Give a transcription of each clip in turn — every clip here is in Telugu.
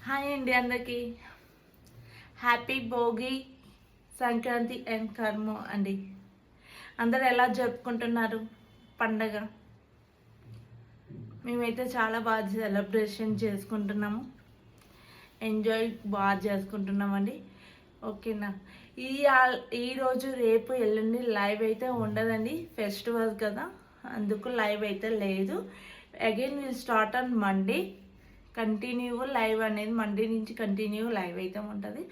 హాయ్ అండి, అందరికీ హ్యాపీ భోగి సంక్రాంతి అండ్ కర్మ అండి. అందరు ఎలా జరుపుకుంటున్నారు పండగ? మేమైతే చాలా బాగా సెలబ్రేషన్ చేసుకుంటున్నాము, ఎంజాయ్ బాగా చేసుకుంటున్నామండి. ఓకేనా? ఈరోజు రేపు ఎల్లుండి లైవ్ అయితే ఉండదండి, ఫెస్టివల్ కదా, అందుకు లైవ్ అయితే లేదు. Again will start on Monday. Continue live అనేది మండే నుంచి కంటిన్యూ లైవ్ అయితే ఉంటుంది,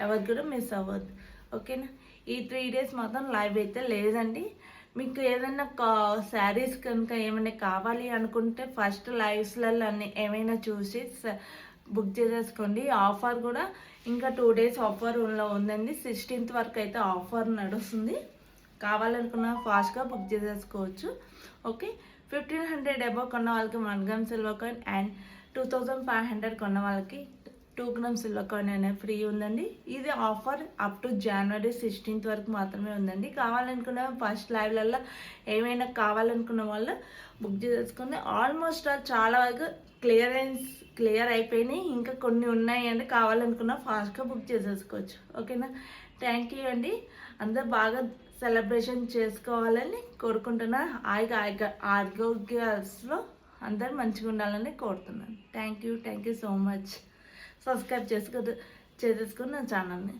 ఎవరికి కూడా మిస్ అవ్వద్దు. ఓకేనా? ఈ 3 days మాత్రం లైవ్ అయితే లేదండి. మీకు ఏదైనా శారీస్ కనుక ఏమైనా కావాలి అనుకుంటే ఫస్ట్ లైవ్స్లలో అన్ని ఏమైనా చూసి బుక్ చేసేసుకోండి. ఆఫర్ కూడా ఇంకా 2 days ఆఫర్ ఉందండి. 16th వరకు అయితే ఆఫర్ నడుస్తుంది. కావాలనుకున్న ఫాస్ట్గా బుక్ చేసేసుకోవచ్చు. ఓకే, 1500 అబౌవ్ కొన్న వాళ్ళకి 1 gram సిల్వర్ కాయిన్ అండ్ 2500 కొన్న వాళ్ళకి 2 grams సిల్వర్ కాయిన్ అనేది ఫ్రీ ఉందండి. ఇది offer up to January 16th వరకు మాత్రమే ఉందండి. కావాలనుకున్న ఫస్ట్ లైవ్లలో ఏమైనా కావాలనుకున్న వాళ్ళు బుక్ చేసుకుని ఆల్మోస్ట్ చాలా వరకు క్లియర్ అయిపోయినాయి. ఇంకా కొన్ని ఉన్నాయండి, కావాలనుకున్న ఫాస్ట్గా బుక్ చేసేసుకోవచ్చు. ఓకేనా? థ్యాంక్ యూ అండి. అందరు బాగా సెలబ్రేషన్ చేసుకోవాలని కోరుకుంటున్నా. ఆరోగ్యాల్లో అందరు మంచిగా ఉండాలని కోరుతున్నాను. Thank you so much. Subscribe చేసేసుకుని నా ఛానల్ని.